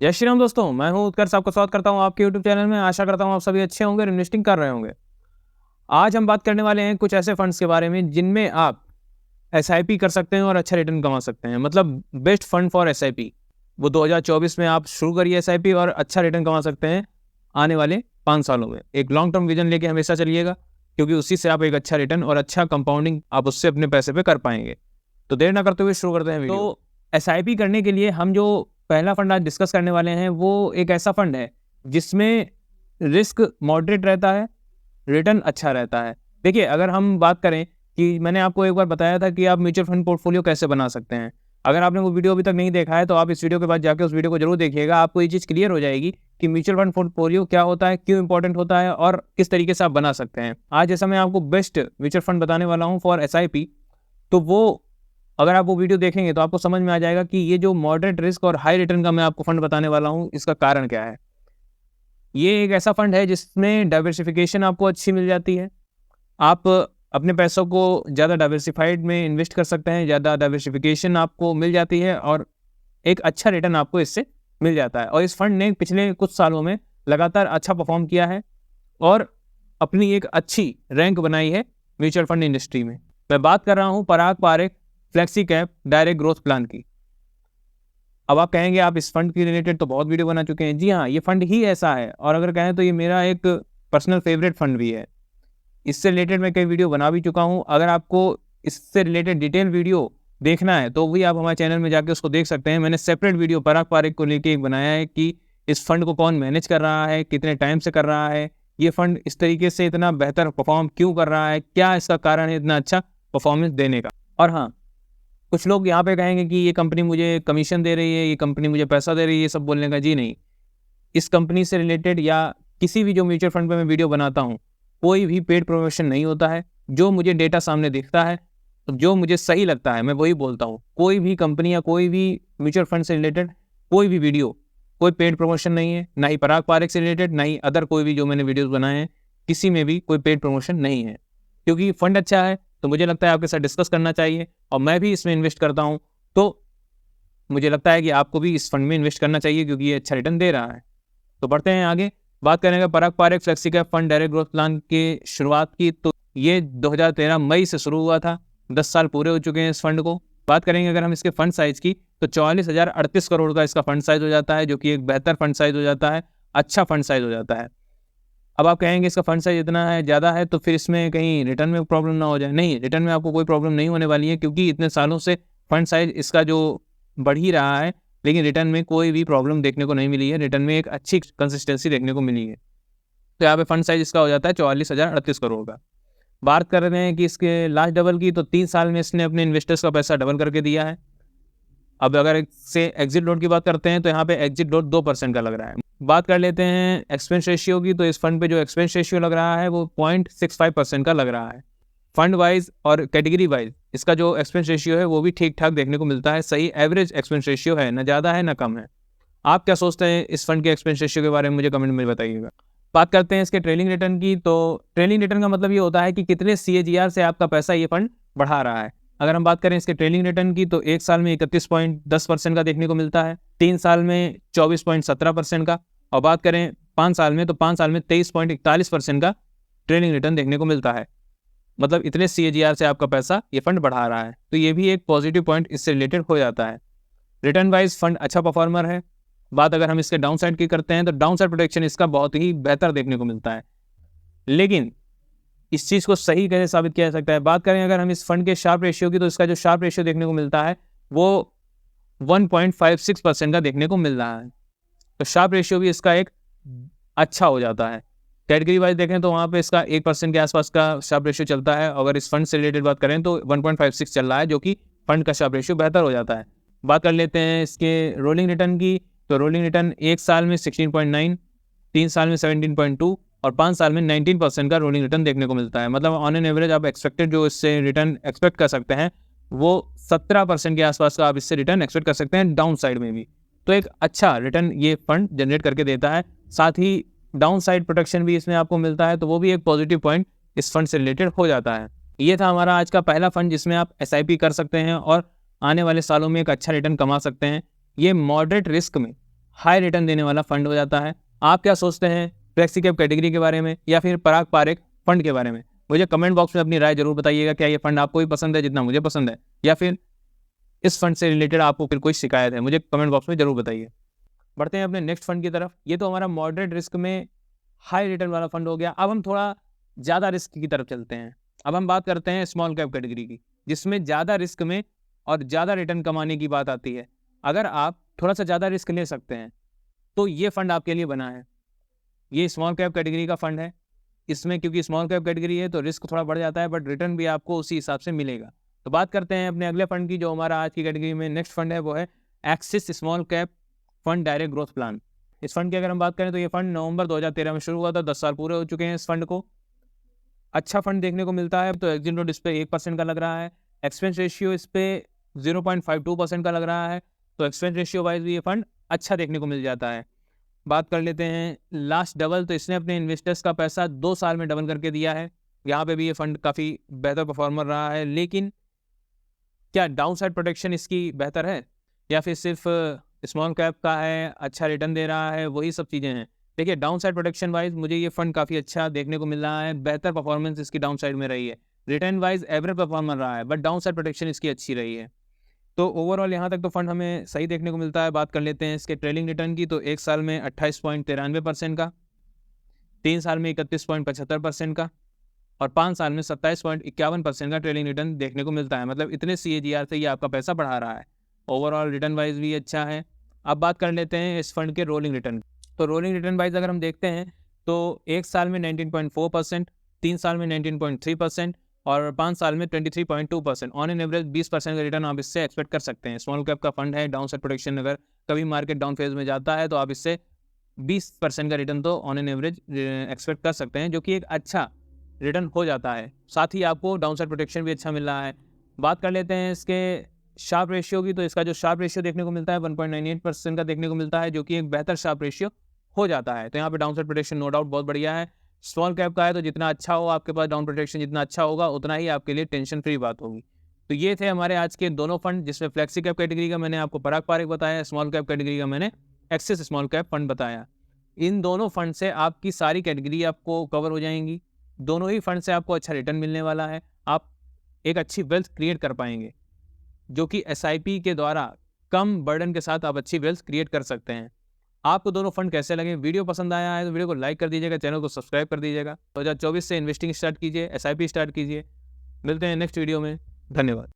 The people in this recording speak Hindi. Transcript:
जय श्री राम दोस्तों, मैं हूं उत्कर्ष। आपका स्वागत करता हूं आपके YouTube चैनल में। आशा करता हूं आप सभी अच्छे होंगे और इन्वेस्टिंग कर रहे होंगे। आज हम बात करने वाले हैं कुछ ऐसे फंड्स के बारे में जिनमें आप एसआईपी कर सकते हैं और अच्छा रिटर्न कमा सकते हैं। मतलब बेस्ट फंड फॉर एसआईपी। वो 2024 में आप शुरू करिए एसआईपी और अच्छा रिटर्न कमा सकते हैं आने वाले 5 सालों में। एक लॉन्ग टर्म विजन लेके हमेशा चलिएगा, क्योंकि उसी से आप एक अच्छा रिटर्न और अच्छा कंपाउंडिंग आप उससे अपने पैसे पे कर पाएंगे। तो देर ना करते हुए शुरू करते हैं वीडियो। तो एसआईपी करने के लिए हम जो पहला फंड आज डिस्कस करने वाले हैं वो एक ऐसा फंड है जिसमें रिस्क मॉडरेट रहता है, रिटर्न अच्छा रहता है। देखिए, अगर हम बात करें कि मैंने आपको एक बार बताया था कि आप म्यूचुअल फंड पोर्टफोलियो कैसे बना सकते हैं। अगर आपने वो वीडियो अभी तक नहीं देखा है तो आप इस वीडियो के बाद जाके उस वीडियो को जरूर देखिएगा। आपको ये चीज़ क्लियर हो जाएगी कि म्यूचुअल फंड पोर्टफोलियो क्या होता है, क्यों इंपॉर्टेंट होता है और किस तरीके से आप बना सकते हैं। आज जैसा मैं आपको बेस्ट म्यूचुअल फंड बताने वाला हूँ फॉर एसआईपी, तो वो अगर आप वो वीडियो देखेंगे तो आपको समझ में आ जाएगा कि ये जो मॉडरेट रिस्क और हाई रिटर्न का मैं आपको फंड बताने वाला हूँ, इसका कारण क्या है। ये एक ऐसा फंड है जिसमें डाइवर्सिफिकेशन आपको अच्छी मिल जाती है। आप अपने पैसों को ज़्यादा डाइवर्सिफाइड में इन्वेस्ट कर सकते हैं, ज़्यादा डाइवर्सिफिकेशन आपको मिल जाती है और एक अच्छा रिटर्न आपको इससे मिल जाता है। और इस फंड ने पिछले कुछ सालों में लगातार अच्छा परफॉर्म किया है और अपनी एक अच्छी रैंक बनाई है म्यूचुअल फंड इंडस्ट्री में। मैं बात कर रहा हूँ Parag Parikh flexi cap direct growth plan की। अब आप कहेंगे आप इस फंड के रिलेटेड तो बहुत वीडियो बना चुके हैं। जी हाँ, ये फंड ही ऐसा है और अगर कहें तो ये मेरा एक पर्सनल फेवरेट फंड भी है। इससे रिलेटेड मैं कई वीडियो बना भी चुका हूँ। अगर आपको इससे रिलेटेड डिटेल वीडियो देखना है तो भी आप हमारे चैनल में जाके उसको देख सकते हैं। मैंने सेपरेट वीडियो पराग पारेख को लेके एक बनाया है कि इस फंड को कौन मैनेज कर रहा है, कितने टाइम से कर रहा है, ये फंड इस तरीके से इतना बेहतर परफॉर्म क्यों कर रहा है, क्या इसका कारण है इतना अच्छा परफॉर्मेंस देने का। और हाँ, कुछ लोग यहाँ पे कहेंगे कि ये कंपनी मुझे कमीशन दे रही है, ये कंपनी मुझे पैसा दे रही है, ये सब बोलने का। जी नहीं, इस कंपनी से रिलेटेड या किसी भी जो म्यूचुअल फंड पे मैं वीडियो बनाता हूँ, कोई भी पेड प्रमोशन नहीं होता है। जो मुझे डेटा सामने दिखता है, जो मुझे सही लगता है, मैं वही बोलता हूँ। कोई भी कंपनी या कोई भी म्यूचुअल फंड से रिलेटेड कोई भी वीडियो, कोई पेड प्रमोशन नहीं है। ना ही पराग पारेख से रिलेटेड, ना ही अदर कोई भी जो मैंने वीडियोस बनाए हैं, किसी में भी कोई पेड प्रमोशन नहीं है। क्योंकि फंड अच्छा है तो मुझे लगता है आपके साथ डिस्कस करना चाहिए और मैं भी इसमें इन्वेस्ट करता हूँ, तो मुझे लगता है कि आपको भी इस फंड में इन्वेस्ट करना चाहिए क्योंकि ये अच्छा रिटर्न दे रहा है। तो बढ़ते हैं आगे। बात करेंगे Parag Parikh flexi cap fund direct growth plan की शुरुआत की, तो ये 2013 मई से शुरू हुआ था। 10 साल पूरे हो चुके हैं इस फंड को। बात करेंगे अगर हम इसके फंड साइज की, तो 44,038 करोड़ का इसका फंड साइज हो जाता है, जो कि एक बेहतर फंड साइज हो जाता है, अच्छा फंड साइज हो जाता है। अब आप कहेंगे इसका फंड साइज इतना है, ज़्यादा है, तो फिर इसमें कहीं रिटर्न में प्रॉब्लम ना हो जाए। नहीं, रिटर्न में आपको कोई प्रॉब्लम नहीं होने वाली है, क्योंकि इतने सालों से फंड साइज इसका जो बढ़ ही रहा है, लेकिन रिटर्न में कोई भी प्रॉब्लम देखने को नहीं मिली है। रिटर्न में एक अच्छी कंसिस्टेंसी देखने को मिली है। तो यहाँ पे फंड साइज इसका हो जाता है 44,038 करोड़ का। बात कर रहे हैं कि इसके लास्ट डबल की, तो 3 साल में इसने अपने इन्वेस्टर्स का पैसा डबल करके दिया है। अब अगर इससे एग्जिट लोड की बात करते हैं तो यहाँ पे एग्जिट लोड 2% का लग रहा है। बात कर लेते हैं एक्सपेंस रेशियो की, तो इस फंड पे जो एक्सपेंस रेशियो लग रहा है वो 0.65% का लग रहा है। फंड वाइज और कैटेगरी वाइज इसका जो एक्सपेंस रेशियो है वो भी ठीक ठाक देखने को मिलता है। सही एवरेज एक्सपेंस रेशियो है, ना ज़्यादा है ना कम है। आप क्या सोचते हैं इस फंड के एक्सपेंस रेशियो के बारे में, मुझे कमेंट में बताइएगा। बात करते हैं इसके ट्रेलिंग रिटर्न की, तो ट्रेलिंग रिटर्न का मतलब ये होता है कि कितने CAGR से आपका पैसा ये फंड बढ़ा रहा है। अगर हम बात करें इसके ट्रेलिंग रिटर्न की, तो 1 साल में 31.10% का देखने को मिलता है, 3 साल में 24.17% का, और बात करें 5 साल में, तो 5 साल में 23.41% का ट्रेलिंग रिटर्न देखने को मिलता है। मतलब इतने CAGR से आपका पैसा ये फंड बढ़ा रहा है, तो ये भी एक पॉजिटिव पॉइंट इससे रिलेटेड हो जाता है। रिटर्न वाइज फंड अच्छा परफॉर्मर है। बात अगर हम इसके डाउन साइड की करते हैं, तो डाउन साइड प्रोटेक्शन इसका बहुत ही बेहतर देखने को मिलता है। लेकिन इस चीज़ को सही कैसे साबित किया जा सकता है। बात करें अगर हम इस फंड के शार्प रेशियो की, तो इसका जो शार्प रेशियो देखने को मिलता है वो 1.56% का देखने को मिल रहा है। तो शार्प रेशियो भी इसका एक अच्छा हो जाता है। कैटेगरी वाइज देखें तो वहाँ पे इसका 1% के आसपास का शार्प रेशियो चलता है। अगर इस फंड से रिलेटेड बात करें तो 1.56 चल रहा है, जो कि फंड का शार्प रेशियो बेहतर हो जाता है। बात कर लेते हैं इसके रोलिंग रिटर्न की, तो रोलिंग रिटर्न 1 साल में 16.9, 3 साल में 17.2 और 5 साल में 19% का रोलिंग रिटर्न देखने को मिलता है। मतलब ऑन एन एवरेज आप एक्सपेक्टेड जो इससे रिटर्न एक्सपेक्ट कर सकते हैं वो 17% के आसपास का आप इससे रिटर्न एक्सपेक्ट कर सकते हैं डाउन साइड में भी। तो एक अच्छा रिटर्न ये फंड जनरेट करके देता है। साथ ही डाउन साइड प्रोटेक्शन भी इसमें आपको मिलता है, तो वो भी एक पॉजिटिव पॉइंट इस फंड से रिलेटेड हो जाता है। ये था हमारा आज का पहला फंड जिसमें आप SIP कर सकते हैं और आने वाले सालों में एक अच्छा रिटर्न कमा सकते हैं। ये मॉडरेट रिस्क में हाई रिटर्न देने वाला फंड हो जाता है। आप क्या सोचते हैं फ्लेक्सी कैप कैटेगरी के बारे में या फिर पराग पारेख फंड के बारे में? मुझे कमेंट बॉक्स में अपनी राय जरूर बताइएगा। क्या ये फंड आपको भी पसंद है जितना मुझे पसंद है, या फिर इस फंड से रिलेटेड आपको फिर कोई शिकायत है? मुझे कमेंट बॉक्स में जरूर बताइए। बढ़ते हैं अपने नेक्स्ट फंड की तरफ। ये तो हमारा मॉडरेट रिस्क में हाई रिटर्न वाला फंड हो गया। अब हम थोड़ा ज़्यादा रिस्क की तरफ चलते हैं। अब हम बात करते हैं स्मॉल कैप कैटेगरी की, जिसमें ज़्यादा रिस्क में और ज़्यादा रिटर्न कमाने की बात आती है। अगर आप थोड़ा सा ज़्यादा रिस्क ले सकते हैं तो ये फंड आपके लिए बना है। ये स्मॉल कैप कैटेगरी का फंड है। इसमें क्योंकि स्मॉल कैप कैटेगरी है तो रिस्क थोड़ा बढ़ जाता है, बट रिटर्न भी आपको उसी हिसाब से मिलेगा। तो बात करते हैं अपने अगले फंड की, जो हमारा आज की कैटेगरी में नेक्स्ट फंड है, वो है axis small cap fund direct growth plan. इस फंड की अगर हम बात करें तो ये फंड नवंबर 2013 में शुरू हुआ था। 10 साल पूरे हो चुके हैं इस फंड को। अच्छा फंड देखने को मिलता है। तो एग्जिट रेट इस पर 1% का लग रहा है। एक्सपेंस रेशियो इस पर 0.52% का लग रहा है। तो एक्सपेंस रेशियो वाइज भी ये फंड अच्छा देखने को मिल जाता है। बात कर लेते हैं लास्ट डबल। तो इसने अपने इन्वेस्टर्स का पैसा 2 साल में डबल करके दिया है। यहाँ पे भी ये फंड काफ़ी बेहतर परफॉर्मर रहा है। लेकिन क्या डाउन साइड प्रोटेक्शन इसकी बेहतर है, या फिर सिर्फ स्मॉल कैप का है, अच्छा रिटर्न दे रहा है, वही सब चीज़ें हैं? देखिए, डाउन साइड प्रोटेक्शन वाइज मुझे ये फंड काफ़ी अच्छा देखने को मिल रहा है। बेहतर परफॉर्मेंस इसकी डाउन साइड में रही है। रिटर्न वाइज एवरेज परफॉर्मर रहा है, बट डाउन साइड प्रोटेक्शन इसकी अच्छी रही है। तो ओवरऑल यहाँ तक तो फंड हमें सही देखने को मिलता है। बात कर लेते हैं इसके ट्रेलिंग रिटर्न की। तो 1 साल में 28.93% का, 3 साल में 31.75% का, और 5 साल में 27.51% का ट्रेलिंग रिटर्न देखने को मिलता है। मतलब इतने CAGR से ये आपका पैसा बढ़ा रहा है। ओवरऑल रिटर्न वाइज भी अच्छा है। अब बात कर लेते हैं इस फंड के रोलिंग रिटर्न। तो रोलिंग रिटर्न वाइज अगर हम देखते हैं तो 1 साल में 19.4%, 3 साल में 19.3% और 5 साल में 23.2%। ऑन एन एवरेज 20% का रिटर्न आप इससे एक्सपेक्ट कर सकते हैं। स्मॉल कैप का फंड है, डाउन साइड प्रोटेक्शन, अगर कभी मार्केट डाउन फेज में जाता है तो आप इससे 20% का रिटर्न तो ऑन एन एवरेज एक्सपेक्ट कर सकते हैं, जो कि एक अच्छा रिटर्न हो जाता है। साथ ही आपको डाउन साइड प्रोटेक्शन भी अच्छा मिल रहा है। बात कर लेते हैं इसके शार्प रेशियो की। तो इसका जो शार्प रेशियो देखने को मिलता है 1.98% का देखने को मिलता है, जो कि एक बेहतर शार्प रेशियो हो जाता है। तो यहाँ पे down side protection no doubt बहुत बढ़िया है। स्मॉल कैप का है तो जितना अच्छा हो आपके पास डाउन प्रोटेक्शन, जितना अच्छा होगा उतना ही आपके लिए टेंशन फ्री बात होगी। तो ये थे हमारे आज के दोनों फंड, जिसमें फ्लेक्सी कैप कैटेगरी का मैंने आपको पराग पारेख बताया, स्मॉल कैप कैटेगरी का मैंने एक्सिस स्मॉल कैप फंड बताया। इन दोनों फंड से आपकी सारी कैटेगरी आपको कवर हो जाएंगी। दोनों ही फंड से आपको अच्छा रिटर्न मिलने वाला है। आप एक अच्छी वेल्थ क्रिएट कर पाएंगे, जो कि SIP के द्वारा कम बर्डन के साथ आप अच्छी वेल्थ क्रिएट कर सकते हैं। आपको दोनों फंड कैसे लगे? वीडियो पसंद आया है तो वीडियो को लाइक कर दीजिएगा, चैनल को सब्सक्राइब कर दीजिएगा। 2024 से इन्वेस्टिंग स्टार्ट कीजिए, SIP स्टार्ट कीजिए। मिलते हैं नेक्स्ट वीडियो में। धन्यवाद।